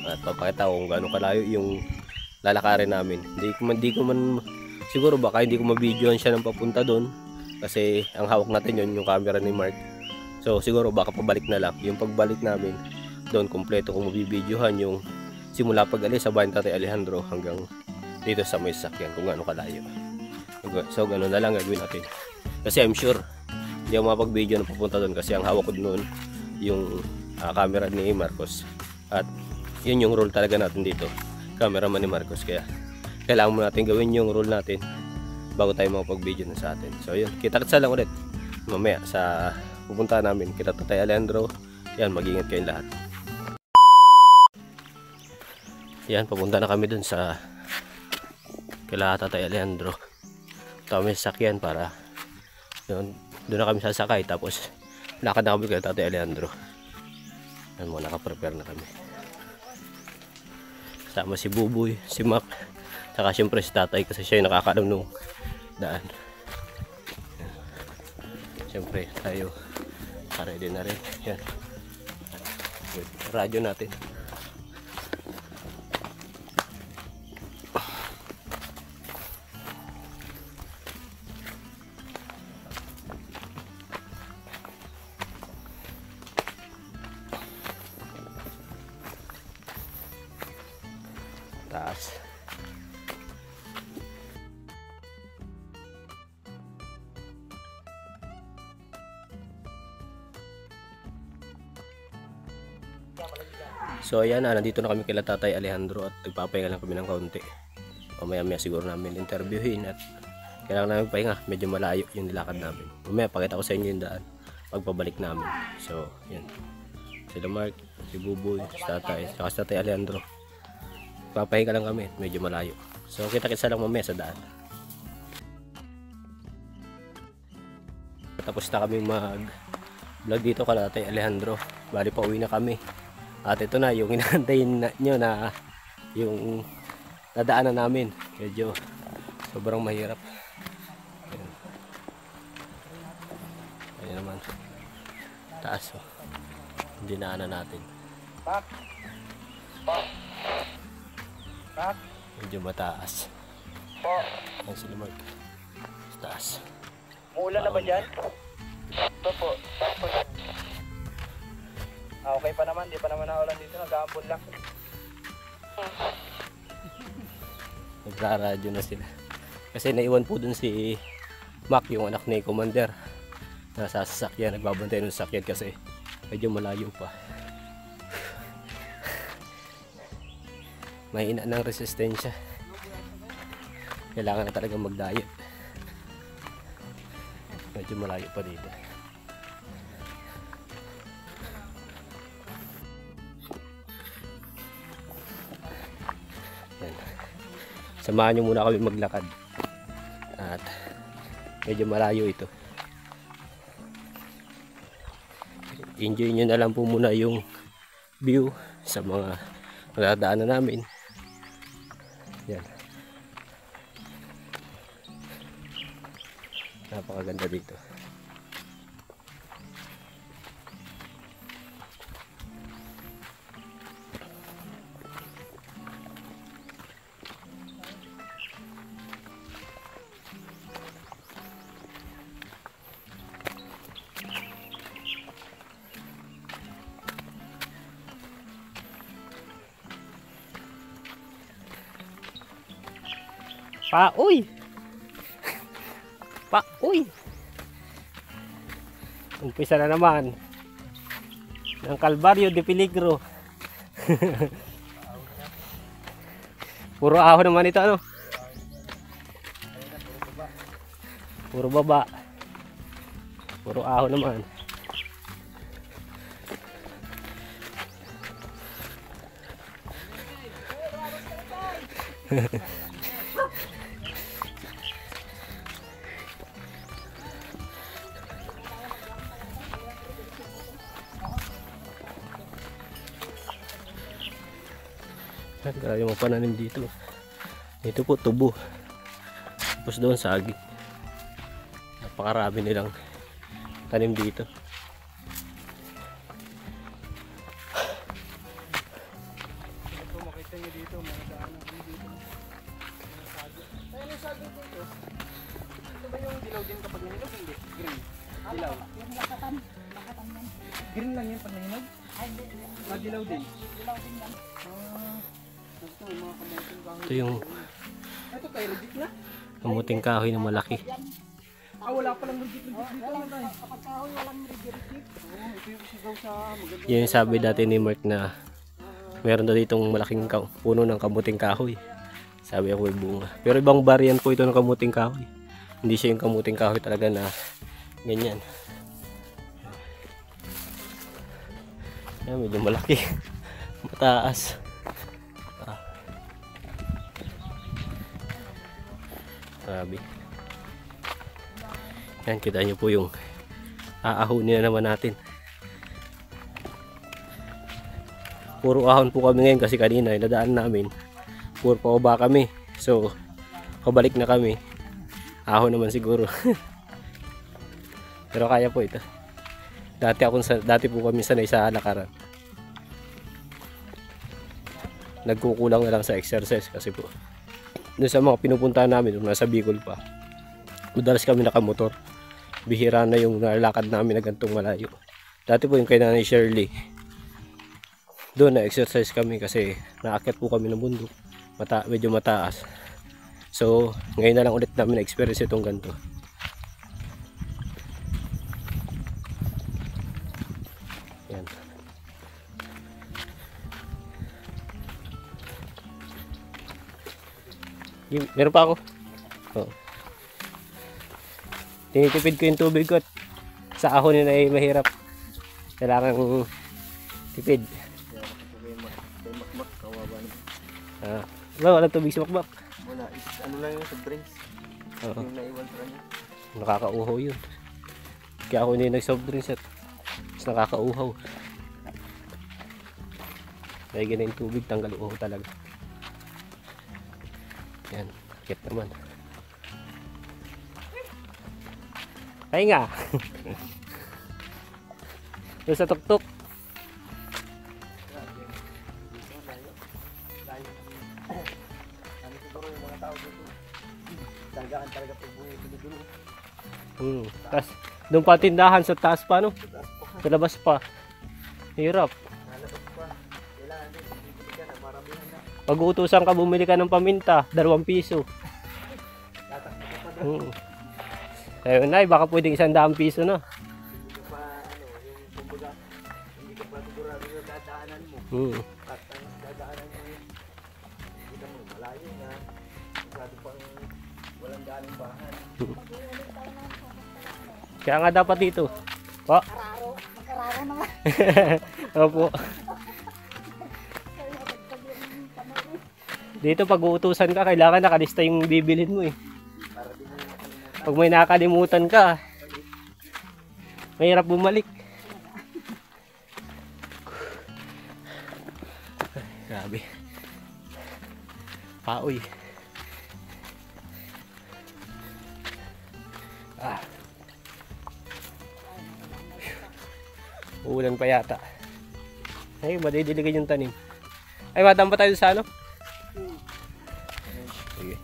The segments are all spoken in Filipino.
At papakita ko kung gaano kalayo yung lalakarin namin. Hindi ko man siguro baka hindi ko mabidyoan siya ng papunta doon kasi ang hawak natin yon yung camera ni Mark. So siguro baka pabalik na lang. Yung pagbalik namin doon kompleto kung mabibidyohan yung simula pag-alis sa bahay ni Tatay Alejandro hanggang dito sa may sasakyan kung gaano kalayo. So ganoon na lang gagawin natin. Kasi I'm sure hindi ako mapag-video na pupunta doon kasi ang hawak ko doon yung camera ni Marcos. At yun yung rule talaga natin dito, cameraman ni Marcos, kaya kailangan mo natin gawin yung rule natin bago tayo makapag-video na sa atin. So yun, kita-kitsa lang ulit mamaya sa pupunta namin kita Tatay Alejandro. Yan, mag-ingat kayong lahat. Yan, papunta na kami dun sa kila Tatay Alejandro. Tama yung sakyan para yun, doon na kami sasakay tapos lakad na kami kay Tatay Alejandro. Yan mo, naka-prepare na kami. Sama si Buboy, si Mac, saka syempre si Tatay kasi siya yung nakakaalam nung daan. Syempre tayo ready na rin. Yan, radyo natin. Taas. So ayan, nandito na kami kila Tatay Alejandro at nagpapahinga lang kami ng kaunti. Mamaya siguro namin interviewin at kailangan namin pahinga, medyo malayo yung nilakad namin. Mamaya pakita ko sa inyo yung daan pagpabalik namin. So yan, sila Mark, si Buboy, si Tatay, saka si Tatay Alejandro. Papahinga lang kami, medyo malayo. So kita-kitsa lang mamaya sa daan. Tapos na kami mag-vlog dito kala Tatay Alejandro. Bali pa uwi na kami. At ito na yung inaantayin nyo na yung nadaanan namin. Medyo sobrang mahirap. Ayan, ayan naman. Taas oh. Dinaanan natin. Medyo mataas. Ayan sila Mark. Taas. Muulan na ba dyan? Ito po. Okay pa naman, di pa naman naulan dito, nag-aampon lang. Nagraradyo na sila. Kasi naiwan po dun si Mac, yung anak ni Commander. Nasa sasakyan, nagbabantay ng sasakyan kasi medyo malayo pa. Mahina ng resistensya. Kailangan na talaga mag-diet. Medyo malayo pa dito. Yan. Samahan nyo muna kami maglakad. At medyo malayo ito. Enjoy nyo na lang po muna yung view sa mga nadadaanan namin. Yan. Napakaganda dito. Pauy! Pauy! Umpisa na naman ng Calvario de Peligro. Puro ahon naman ito, ano? Puro baba. Puro ahon naman. Grabe yung mga pananim dito. Ito po tubo. Tapos doon saging. Napakarami nilang tanim dito. Kita nyo dito, mga daanan kami dito. Ay, ano yung saging dito? Ito ba yung dilaw din kapag nahinog? Hindi. Green. Dilaw. Yung lakatan yan. Green lang yan pag nahinog? Ay, hindi. Dilaw din. Dilaw din yan. Ito yung mga kamuting kahoy. Ito yung Ito kay reject na? kamuting kahoy na malaki. Wala palang reject dito lang tayo. Kapag kahoy, walang reject. Ito yung sigaw sa maganda. Yun yung sabi dati ni Mark na meron daw ditong malaking puno ng kamuting kahoy. Sabi ako may bunga. Pero ibang variant po ito ng kamuting kahoy. Hindi siya yung kamuting kahoy talaga na ganyan. Yan, medyo malaki. Mataas. Grabe. Yan, kita nyo po yung aahunin na naman natin. Puro ahon po kami ngayon kasi kanina nadaan namin. Puro pababa kami. So, pabalik na kami. Ahon naman siguro. Pero kaya po ito. Dati po kami sanay sa lakaran. Nagkukulang na lang sa exercise kasi po doon sa mga pinupuntahan namin, nasa Bicol pa, madalas kami nakamotor. Bihira na yung nalakad namin na gantong malayo. Dati po yung kay Nanay Shirley, doon na exercise kami kasi naakyat po kami ng bundok, medyo mataas. So ngayon na lang ulit namin na-experience itong ganito. Yan. Meron pa ako. Oh. Tinitipid ko yung tubig ko. Sa ahon yun ay mahirap. Kailangan tipid. Walang tubig sa makbak. Wala. Ano lang yung sa drinks. Oo. Yung naiwan sa kanya. Nakakauhaw yun. Kaya ako hindi nag-soft drinks at mas nakakauhaw. Dahil ganun yung tubig, tanggal uhaw talaga. Yan, sakit naman. Ay nga. Doon sa tuktok. Ano siguro yung mga tao dito? Talagaan talaga pag buhay dito. Tapos, doon pa tindahan sa taas pa, no? Sa labas pa. Hirap. Nalabas pa. Kailangan din, bibili ka na, maramihan na. Pag uutusan ka, bumili ka ng paminta, 2 piso. Tatakbo ka pa doon. Ayun na, baka pwedeng 100 piso na. Hindi ka pa, yung kumbaga, hindi ka pa sigurado yung dadaanan mo. At ang dadaanan mo, kita mo, malayo na. Sigurado pang walang daanang bahan. Kaya nga dapat dito. Po. Makararo naman. Opo. Dito pag uutusan ka, kailangan nakalista yung bibilhin mo eh. Pag may nakalimutan ka, mahirap bumalik. Grabe. Paoy. Uulan pa yata. Ay, madidiligan yung tanim. Ay, madam pa tayo sa ano? Sige.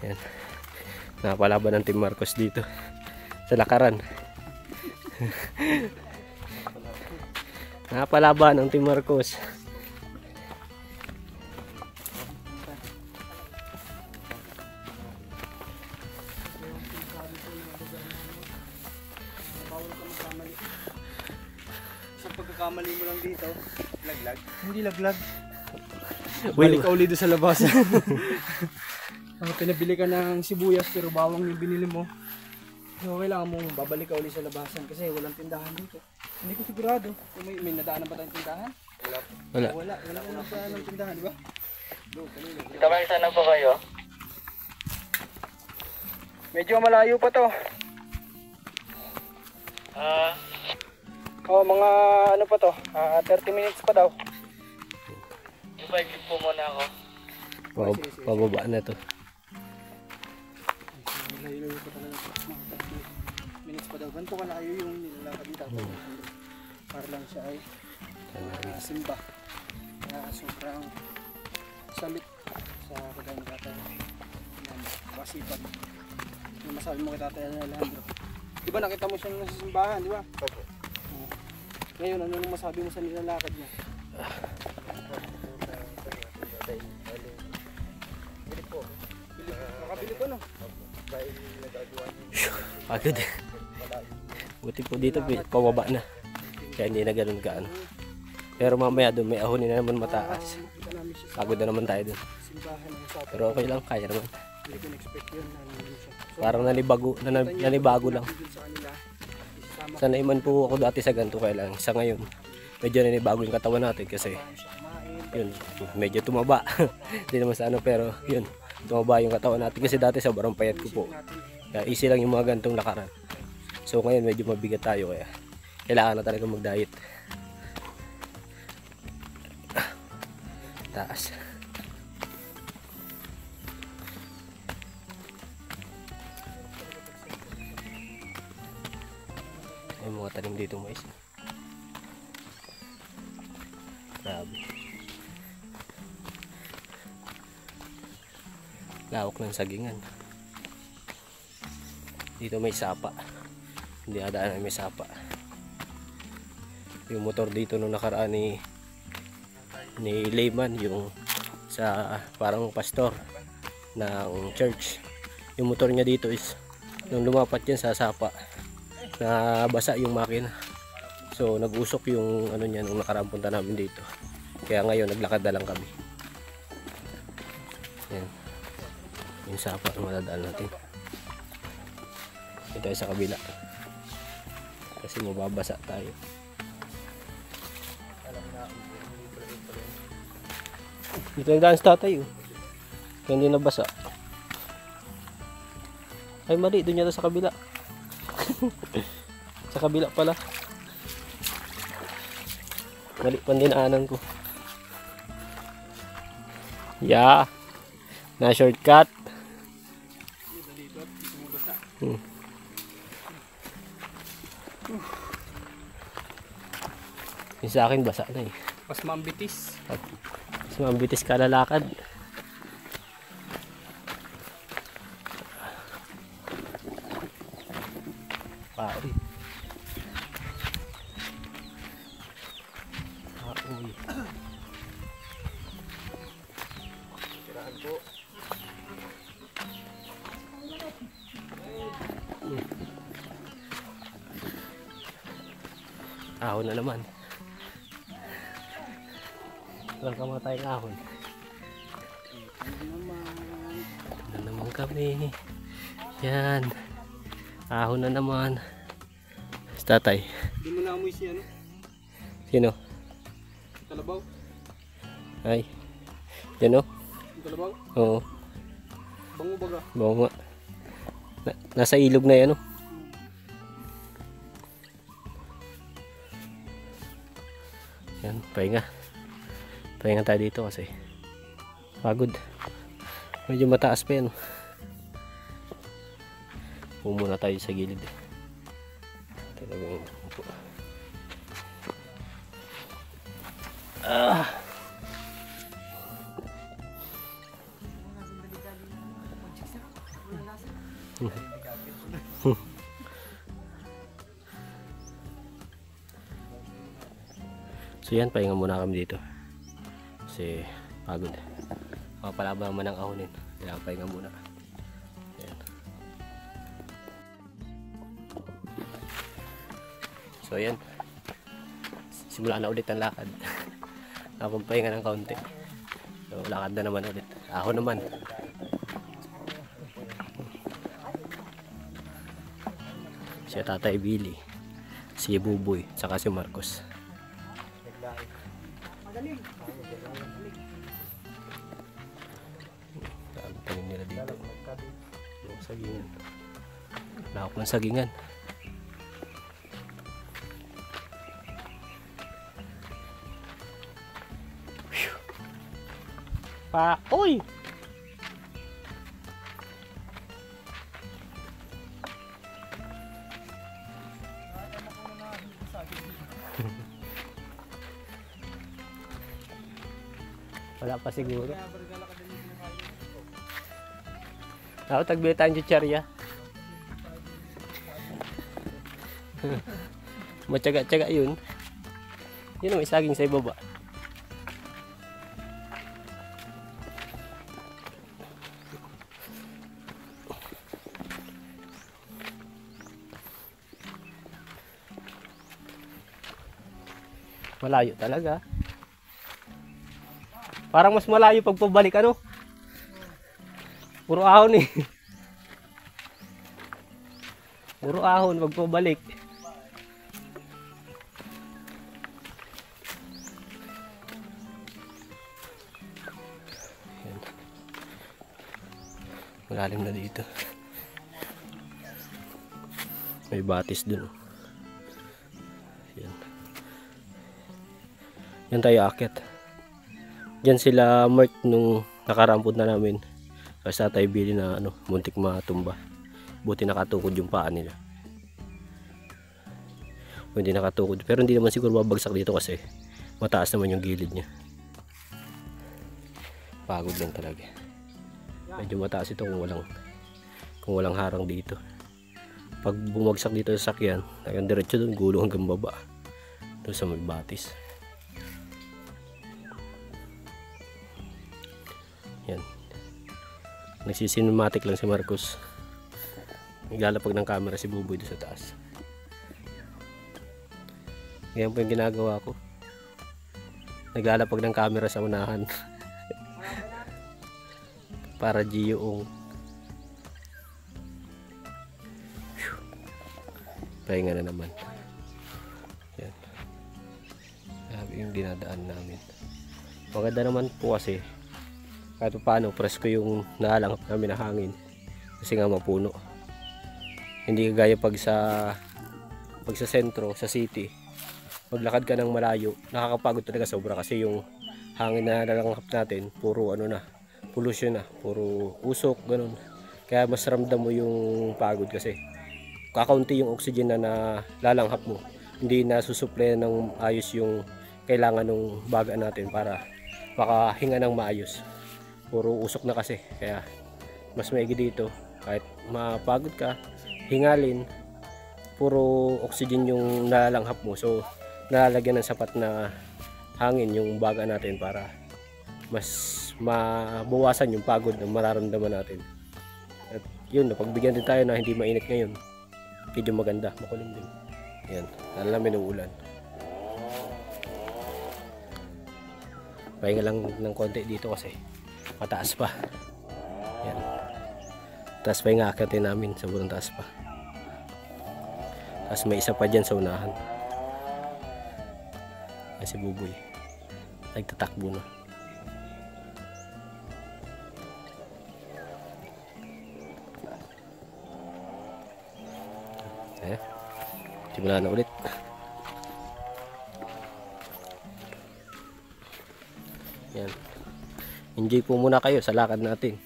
Yan. Napalaban ng Team Marcos dito sa lakaran. Napalaban ng Team Marcos. Sa pagkakamali mo lang dito, laglag. Hindi laglag. Uy, Balik ka ulit doon sa labas. Pinabili ka ng sibuyas pero bawang yung binili mo. So kailangan mong babalik ka ulit sa labasan kasi walang tindahan dito. Hindi ko sigurado kung may nadaanan ba tayong tindahan? wala. Wala nadaanan ng tindahan, di ba? Kamay sana po kayo. Medyo malayo pa to. Mga ano pa to, 30 minutes pa daw. Ibalik po muna ako. Pababa na to. Malayo pa talaga. Minutes pa daw. Ganito kalayo yung nilalakad ni Tatay Alejandro. Para lang siya ay simba. Kaya sobrang salit sa kagaya ni Tatay. Yan, kasipag. Yung masabi mo kay Tatay Alejandro. Di ba nakita mo siyang nasa simbahan, di ba? Opo. Ngayon, ano nang masabi mo sa nilalakad niya? Bili po. Nakabili ko, no? Dahil nagagawa niyo. Pagod. Buti po dito, pababa na. Kaya hindi na ganun kaan. Pero mamaya doon may ahonin na naman mataas. Kita namin siya sa Pagod na naman tayo doon. simbahan ng Sapo. Pero okay lang, kaya naman. Hindi ko na-expect yun na nandun siya. So, Parang nanibago lang. nandun sa kanila, isasama ko Sanay man po ako dati sa ganito, kaya lang sa ngayon medyo nanibago yung katawan natin kasi paano siya kumain. yun, medyo tumaba. Hindi naman sa ano, pero yun, tumaba yung katawan natin kasi dati sobrang payat ko po. Kaya easy lang yung mga ganitong lakaran. So ngayon medyo mabigat tayo, kaya kailangan na talaga mag-diet. Taas. May mga tanim dito, mais. Grabe. Lawak ng sagingan. Dito may sapa. Hindi adaan na may sapa. Yung motor dito nung nakaraan ni Layman, yung sa parang pastor ng church. Yung motor niya dito is nung lumapat yan sa sapa, nabasa yung makina. So nag-usok yung ano niya nung nakaraang punta namin dito. Kaya ngayon naglakad na lang kami. Yan. Yung sapa na madadaan natin. Ito ay sa kabila. Kasi mababasa tayo. Dito yung daan sa tatay. Kaya hindi nabasa. Ay mali, doon yata sa kabila. Sa kabila pala. Mali pandinaanan ko. Yeah. Na shortcut. Yung sa akin basa na eh. Mas mambitis. Mas mambitis ka lalakad. Pari. Uy. Tirahan po. Ahon na naman. Walang kamata tayong ahon. Na naman kami. Yan. Ahon na naman. Tatay. Hindi mo na amoy si ano? Sino? Kalabaw? Ay. Yan o. Yung kalabaw? Oo. Bango baga? Oo nga. Nasa ilog na yan o. Yan. Pahinga. Pahinga tayo dito kasi pagod. Medyo mataas pa yan. Pumuna tayo sa gilid. Talagang upo. So yan, pahinga muna kami dito kasi pagod. Mapalaba naman ang ahonin, kaya pahinga muna. Yan. So yan, simula na ulit ang lakad. Akong pahinga ng kaunti. So lakad na naman ulit. Ako naman. Si Tatay Billy, si Buboy, saka si Marcos. Dami tanim nila dito. Yung sagingan. Lahok ng sagingan. Uy! Wala pa siguro. Ako, tagbili tayong chicherya. Matyaga-tyaga yun. Yun ang may saging sa ibaba. Malayo talaga. Parang mas malayo pag pabalik, ano? Puro ahon eh. Puro ahon pag pabalik. Yan. Malalim na dito. May batis dun. Yan. Yan tayo akit. Diyan sila mark nung nakarampod na namin. Kasi tayo bili na ano, muntik matumba. Buti nakatukod yung paa nila. O hindi nakatukod. Pero hindi naman siguro babagsak dito kasi mataas naman yung gilid niya. Pagod lang talaga. Medyo mataas ito kung walang harang dito. Pag bumagsak dito sa sakyan, hanggang diretso doon, gulo hanggang baba. Doon sa may batis. Yan. Nagsisinematic lang si Marcos. Naglalapag ng camera si Buboy doon sa taas. Ngayon po yung ginagawa ko. Naglalapag ng camera sa unahan. Para Gio-ong. Pahinga na naman. Yan. Sabi yung dinadaan namin. Maganda naman po kasi kahit paano presko yung naalanghap namin na hangin kasi nga mapuno. Hindi kagaya pag sa sentro, sa city, maglakad ka ng malayo, nakakapagod talaga sobra kasi yung hangin na nalanghap natin puro ano na, pollution na, puro usok, ganun. Kaya mas ramdam mo yung pagod kasi kakaunti yung oxygen na lalanghap mo, hindi na susupply ng ayos yung kailangan ng baga natin para makahinga ng maayos. Puro usok na kasi, kaya mas maigi dito. Kahit mapagod ka, hingalin, puro oxygen yung nalalanghap mo, so nalalagyan ng sapat na hangin yung baga natin para mas mabawasan yung pagod na mararamdaman natin. At yun, napagbigyan din tayo na hindi mainit ngayon, medyo maganda, makulim din. Yan, lalo namin ng ulan. Pahinga lang ng konti dito kasi mataas pa. Yan. Taas pa yung akitin namin, sobrang taas pa. Tapos may isa pa dyan sa unahan. Kasi Buboy nagtatakbo na. Simula na ulit. Yan. Enjoy po muna kayo sa lakad natin.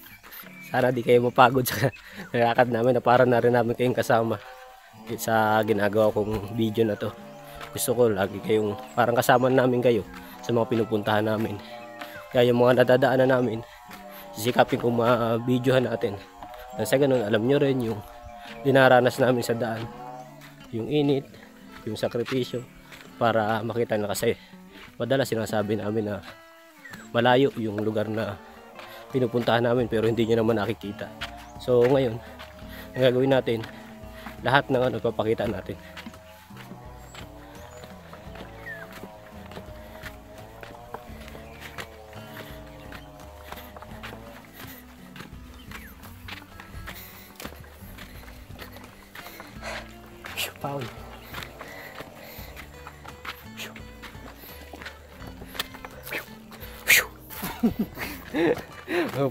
Sana di kayo mapagod sa lakad namin, na para na rin namin kayong kasama sa ginagawa kong video na to. Gusto ko lagi kayong parang kasama namin kayo sa mga pinupuntahan namin. Kaya yung mga nadadaanan namin, sisikapin kong ma-videohan natin. At sa ganun, alam nyo rin yung dinaranas namin sa daan, yung init, yung sakripisyo, para makita na. Kasi madalas sinasabi namin na malayo yung lugar na pinupuntahan namin pero hindi nyo naman nakikita. So ngayon, ang gagawin natin, lahat ng ano papakita natin. Paul.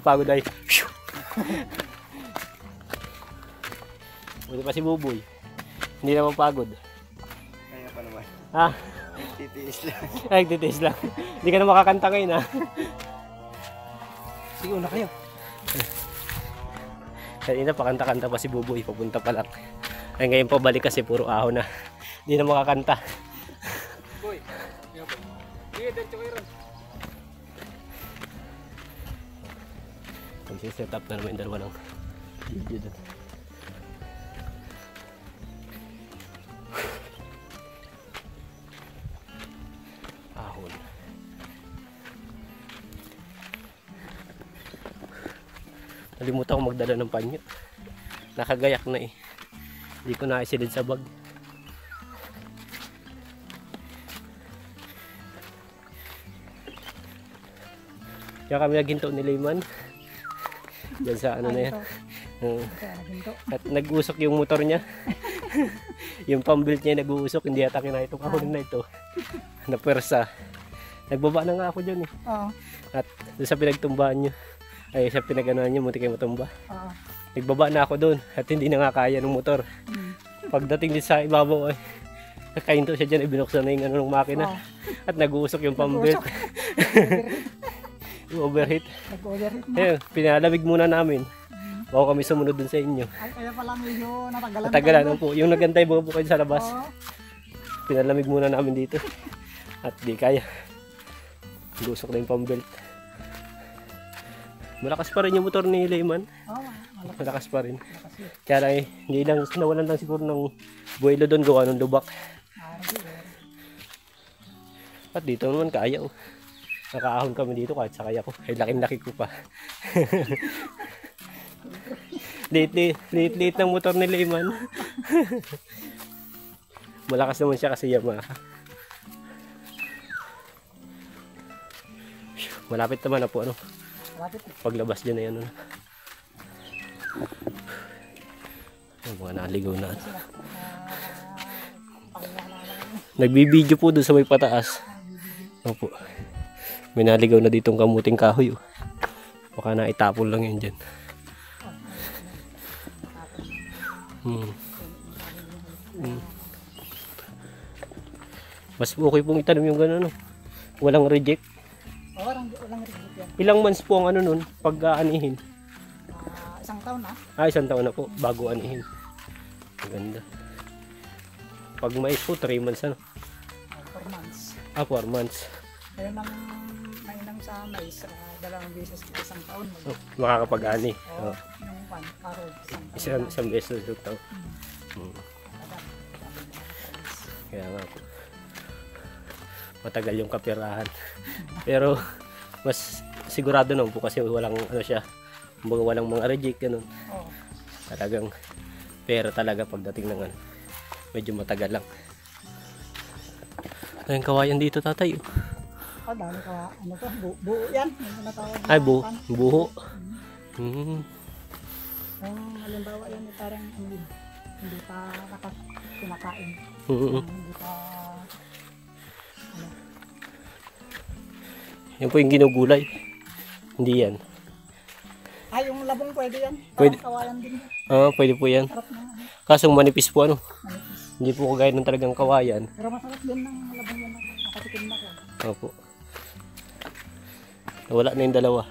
Pagod ay. Buti pa si Buboy. Hindi naman pagod. Kaya pa naman. Ha? Titiis lang. Ay, titiis lang. Hindi ka na makakanta ngayon, ha? Sige, una kayo. Kanina pakanta-kanta pa si Buboy, papunta pa lang. Ay ngayon pabalik kasi puro ahon na. Hindi na makakanta. Magsiset up na naman yung dalawa ng video doon. Ahon. Nalimutan ko magdala ng panyo. Nakagayak na eh. Hindi ko na isilid sa bag. Kaya kami naginto ni Layman. Diyan sa ano na yan. At nag-usok yung motor niya. Yung pambuilt niya nag-uusok. Hindi yata kinain itong kahon na ito. Napersa. Nagbaba na nga ako dyan eh. Oo. At doon sa pinagtumbahan niyo. Ay sa pinaganoan niyo, munti kayo matumba. Oo. Nagbaba na ako doon. At hindi na nga kaya ng motor. Pagdating din sa ibabaw ay nakahinto siya dyan. Ibinuksan na yung ano ng makina. Oo. At nag-uusok yung pambuilt. Overheat. Nag-overheat na. Eh, pinalamig muna namin. Bago kami sumunod dun sa inyo. Ay, kaya pala medyo natagalan. Natagalan po. Yung nagantay mga bukid sa labas. Oo. Pinalamig muna namin dito. At di kaya. Lusok na yung pambelt. Malakas pa rin yung motor ni Layman. Oo, Malakas pa rin. malakas yun. Kaya lang eh, hindi lang, nawalan lang siguro ng buwelo doon gawa ng lubak. Hindi. At dito naman kaya oh. Nakaahon kami dito kahit sakay ako. Ay laking-laki ko pa. Liit ng motor ni Layman. Malakas naman siya kasi Yamaha. Malapit naman na po ano. Malapit. Paglabas dyan na yan ano. Mga naligaw na. Nagbibideo po doon sa may pataas. Opo. May naligaw na ditong kamuting kahoy. Oh. Baka na itapon lang yun dyan. Mas okay pong itanim yung gano'n. No? Walang reject. Walang reject yan. Ilang months po ang ano nun pag aanihin? Isang taon na. Isang taon na po bago anihin. Maganda. Pag mais po 3 months ano? 4 months. 4 months. Kaya nang mainam sa mais, 2 beses isang taon. Oh, makakapag-ani. Oo. Oh. Yung paro, isang taon. Isang beses sa taon. Kaya nga po. Matagal yung kapirahan. Pero mas sigurado naman po kasi walang ano siya. Walang mga reject ganun. Oo. Talagang pera talaga pagdating ng ano. Medyo matagal lang. Ayun kawayan dito tatay. Dami ka, ano to, buo yan. Yung tinatawag na Ay pan. buho. Yung halimbawa yan, parang hindi pa kinakain. Hindi pa, Yan po yung ginugulay. Hindi yan. yung labong pwede yan. Pwede. Parang kawayan din yan. Pwede po yan. Sarap na, Kaso manipis po ano. manipis. Hindi po kagaya ng talagang kawayan. Pero masarap din ng labong yan. Nakatikim na ko. Opo. Wala na yung dalawa.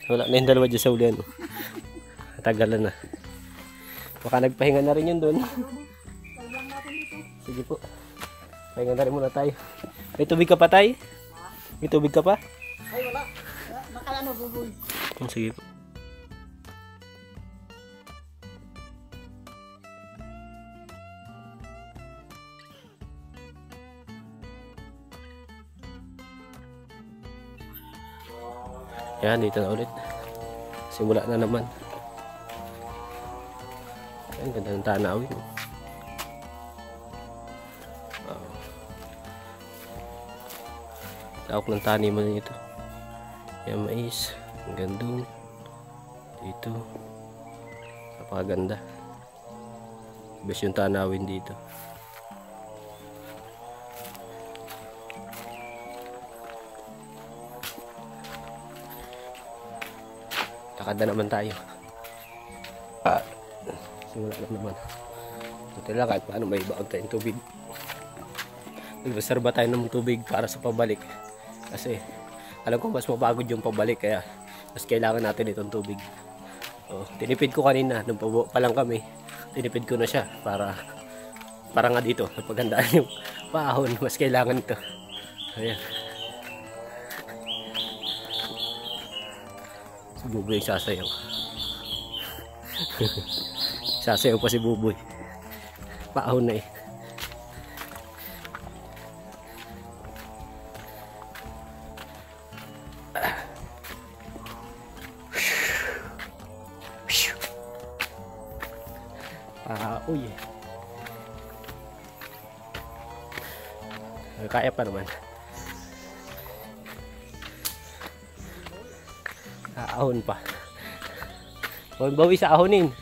Wala na yung dalawa dyan sa ulian. Tagalan na. Baka nagpahinga na rin yun doon. Sige po. Pahinga na rin muna tayo. May tubig ka pa tayo? May tubig ka pa? Ay, wala. Nakaya ano, buboy. Sige po. Yan, dito na ulit. Simula na naman. Ang ganda ng tanawin. Wow. Tawag ng taniman nito. Yan, mais. Ang gandun. Dito. Napakaganda. Best yung tanawin dito. Lakad na naman tayo. Simula na naman. Ito lang kahit paano may baon tayong tubig. Nagreserba tayo ng tubig para sa pabalik. Kasi alam ko mas mapagod yung pabalik kaya mas kailangan natin itong tubig. So, tinipid ko kanina nung pa lang kami. Tinipid ko na siya para nga dito napagandaan yung paahon. Mas kailangan ito. Ayan. Si Buboy sasayaw. Sasayaw pa si Buboy. Paahon na eh. Uy. Kaya pa naman. Ahon pa. O, bawi sa ahonin.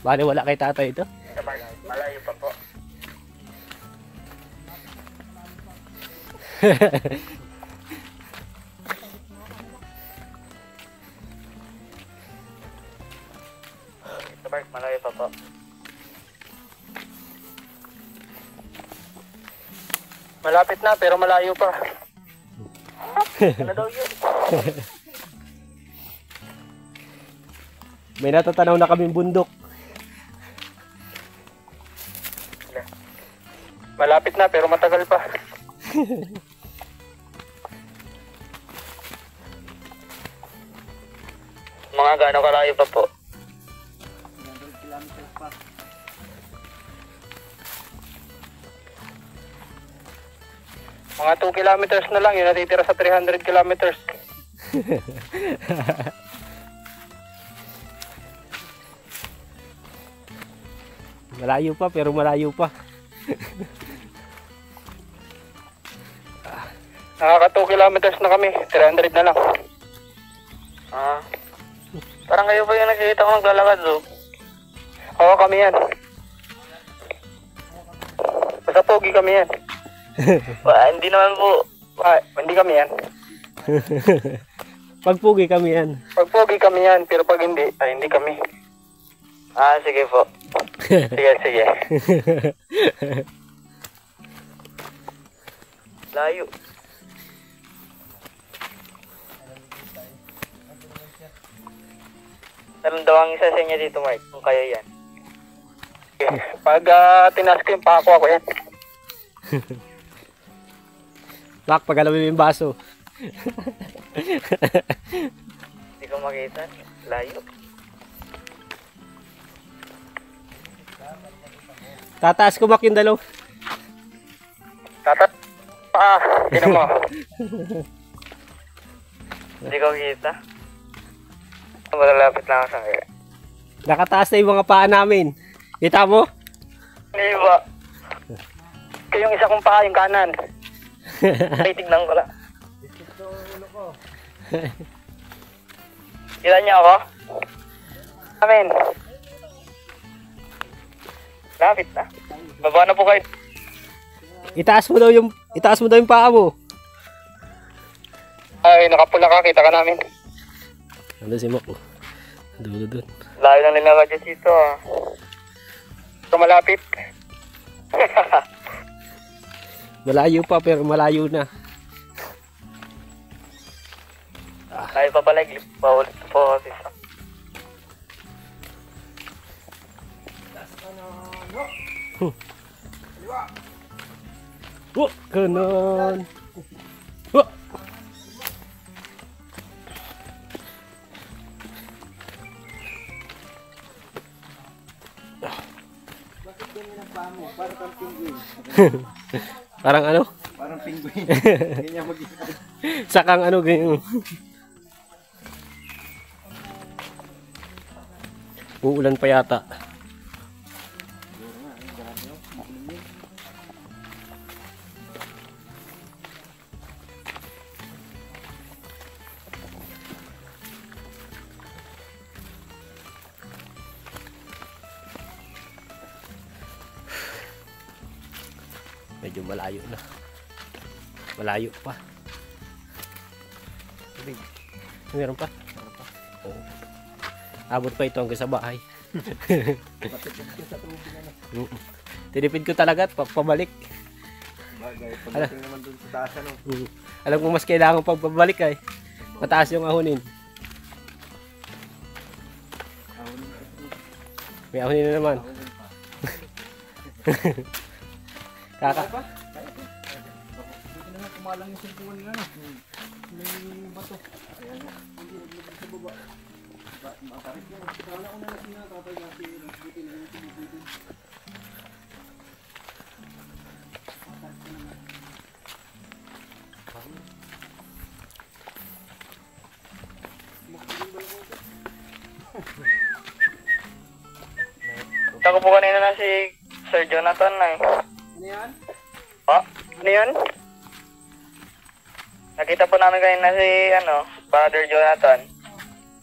Bale wala kay tatay ito? Malayo pa po. Ito Mark, malayo pa po. Malapit na pero malayo pa. Ano daw yun? May natatanaw na kaming bundok. Malapit na pero matagal pa. Mga gaano kalayo pa po? 100 kilometers pa. Mga 2 kilometers na lang, yun natitira sa 300 kilometers. Malayo pa pero malayo pa. Nakaka 2 kilometers na kami, 300 na lang. Ah. Parang kayo pa yung nakikita ko naglalakad, oh. Oo, kami yan. Basta pogi kami yan. Hindi naman po. Hindi kami yan. Pag pugi kami yan. Pag pogi kami yan, pero pag hindi, ay hindi kami. Ah, sige po. Sige, sige. Layo. Meron daw ang isa sa inyo dito, Mark, kung kayo yan. Okay. Pag tinas ko yung pako ako yan. Bak, pag alam mo yung baso. Hindi ko makita. Layo. Tataas ko mak yung dalaw. Tatat. Tinan mo. Hindi ko kita. Malapit lang ako sa kaya. Nakataas na yung mga paa namin. Kita mo? Hindi ba? Kayong isa kong paa, yung kanan. Ay, tignan ko lang. Kita niyo ako? Amen. Lapit na. Baba na po kayo. Itaas mo daw yung paa mo. Ay, nakapula ka. Kita ka namin. Ano si Mok? Doon. Layo na nilakad dyan dito, ah. Ito malapit. Malayo pa pero malayo na. Layo pa pala. Paulit po kasi. Kanon. Bakit ganyan ang paa mo? Parang kang penguin. Parang ano? Parang penguin. Ganyan mag-isa. Sakang ano ganyan. Uulan pa yata. Medyo malayo na. Malayo pa. Meron pa? Oo. Abot pa ito hanggang sa bahay. Patipid ko sa tubig ano. Tinipid ko talaga at pabalik. Bagay, pagdating naman dun sa taas ano. Alam ko mas kailangan pabalik ay. Mataas yung ahonin. May ahonin na naman. Kaka. Buti naman kumalang yung sumpungan nga. May bato. Ayan na. Hindi naglagay sa baba. Makarit yan. Kala ko na natin na kapag natin buti na yung tumubutin. Kita ko po kanina na si Sir Jonathan na eh. Ano yan? Oh, ano yun? Nakita po namin kanina si, Father Jonathan.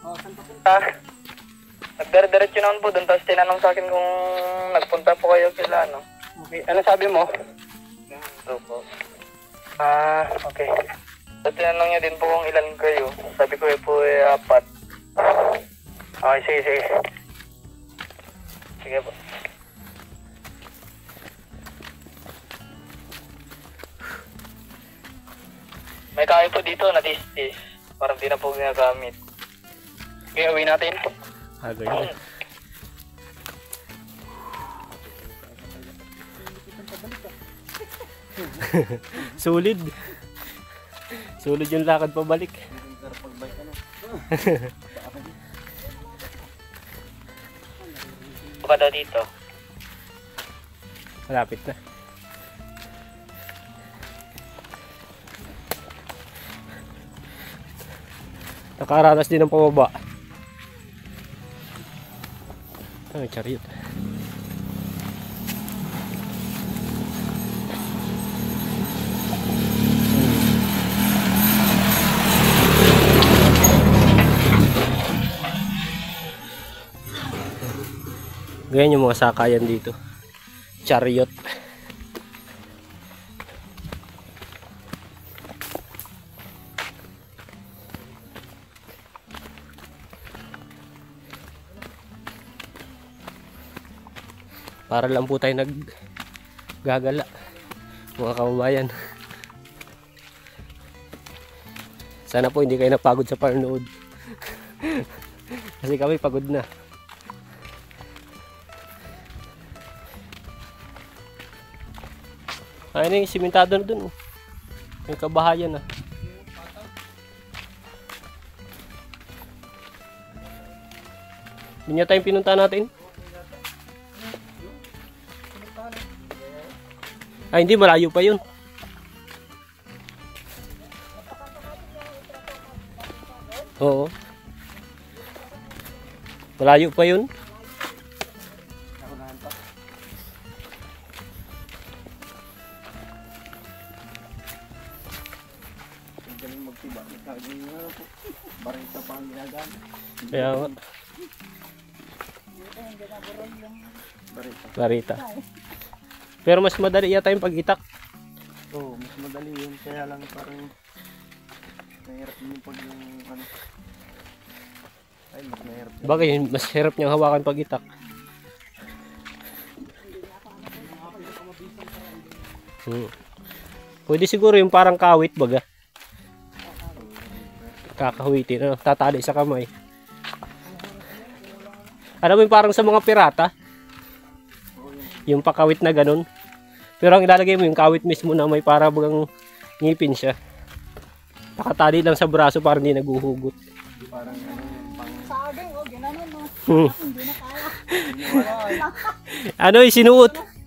Oh, saan pa po? Nagdare-diretso naman po doon, tapos tinanong sa akin kung nagpunta po kayo kila, Okay, ano sabi mo? Ito po. Okay. So, tinanong niya din po kung ilan kayo. Sabi ko po 4. Okay, sige. Sige po. May kain po dito na tis-tis. Parang di na po ginagamit. Okay, uwi natin. Ganyan. Solid. Solid yung lakad pabalik. Buka daw dito. Malapit na. Nakaranas din ng pababa. Ay, chariot. Ganyan yung mga sakayan dito. Chariot. Para lang po tayo naggagala, mga kababayan. Sana po hindi kayo napagod sa panonood. Kasi kami pagod na. Ayun yung simentado na dun. Yung kabahayan na. Yun yata yung pinunta natin. Ay, hindi, malayo pa yun. Oo. Malayo pa yun. Galing magtiba. Barita pa ang ginagamit. Kaya nga. Barita. Pero mas madali yata yung pag-itak. Oo, mas madali yun. Kaya lang parang mahirap yung pag yung ay, mas mahirap yun. Bagay, mas hirap niyang hawakan pag-itak. Pwede siguro yung parang kawit baga. Kakawitin, tatali sa kamay. Alam mo yung parang sa mga pirata? Yung pakawit na ganun. Pero ang ilalagay mo yung kawit mismo na may para bagang ngipin siya. Nakatali lang sa braso para hindi naguhugot. Parang Saging, ginanon mo. Hindi na kaya.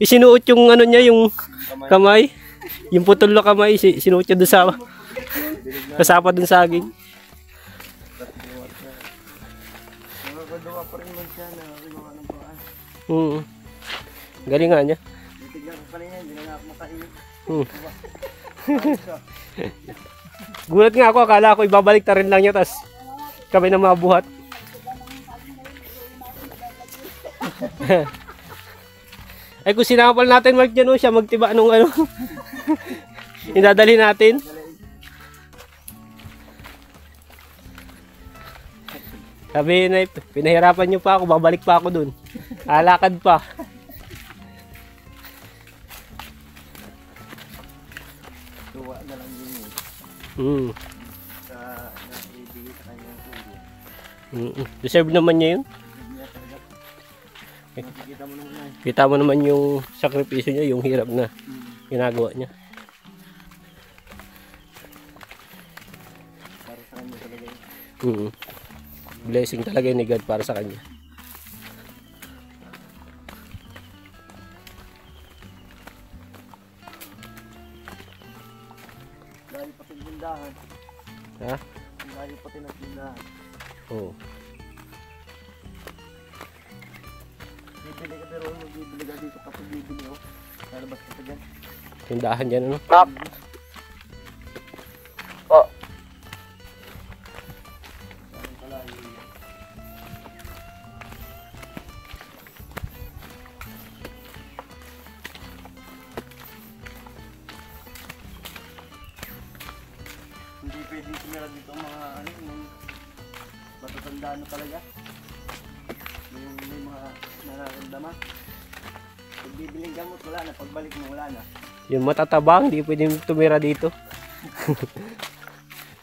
Isinuot yung niya, yung kamay. Yung putol na kamay, sinuot niya doon sa kasapa doon saging. nakakagawa pa rin man siya na gawa ng paraan. Galing nga niya. Titignan ko kanina, hindi na nga ako makainit. Gulat nga ako, akala ko ibabalik ta rin lang niya, tas kami na mabuhat. Ay kung sinapal natin Mark dyan, siya magtiba nung idadali natin. Sabi na, pinahirapan nyo pa ako, babalik pa ako dun. Alakad pa. Tuwa na lang yun eh. Hmm. Sa naibigay sa kanyang tubo. Deserve naman niya yun. Hindi niya talaga. Makikita mo naman yan. Kita mo naman yung sakripisyo niya, yung hirap na ginagawa niya. Para sa kanya talaga yun. Blessing talaga yun ni God para sa kanya. Dahil pati tindahan. Ha? Dahil pati ng tindahan. Oo. Bibili ka pero magbibili ka dito kapag bibili oh. Lalabas ka pa dyan. Tindahan dyan, ano? Nak. Po. Parang pala yun. Hindi pwede tumira dito ang mga ano, yung matatanda na talaga. Yung may mga nararamdaman. Pag bibiling gamot, wala na. Pagbalik mo, wala na. Yung matatabang, hindi pwedeng tumira dito.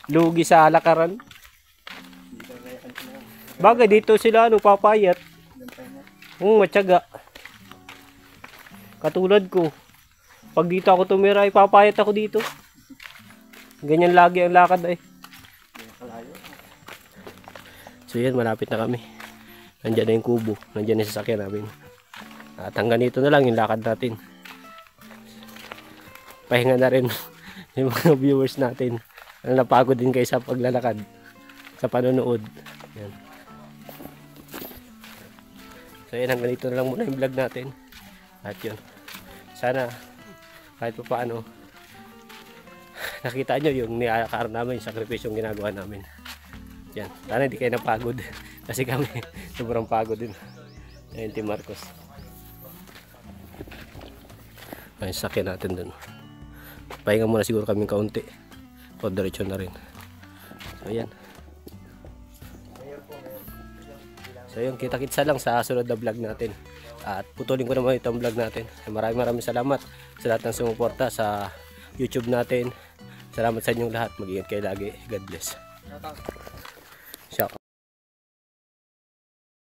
Lugi sa alakaran. Hindi ka kaya kanina. Bagay dito sila, ano, papayat. Gantay na. Matyaga. Katulad ko. Pag dito ako tumira, ipapayat ako dito. Ganyan lagi ang lakad eh. Hindi kalayo. So yan, malapit na kami. Nandyan na yung kubo. Nandyan na yung sasakyan namin. At hanggang dito na lang yung lakad natin. Pahinga na rin yung mga viewers natin. Napagod din kayo sa paglalakad. Sa panonood. Yan. So yan, hanggang dito na lang muna yung vlog natin. At yun. Sana kahit pa paano nakita nyo yung niakaar namin, yung sakripisyong ginagawa namin. Yan. Sana hindi kayo napagod. Kasi kami sobrang pagod din. Ayun, Team Marcos. Ayun, sakyan natin dun. Pahinga muna siguro kaming kaunti. O diretso na rin. So yan. So yun, kita-kitsa lang sa sunod na vlog natin. At putulin ko naman itong vlog natin. Maraming salamat sa lahat ng sumuporta sa YouTube natin. Salamat sa inyong lahat. Mag-ingat kayo lagi. God bless.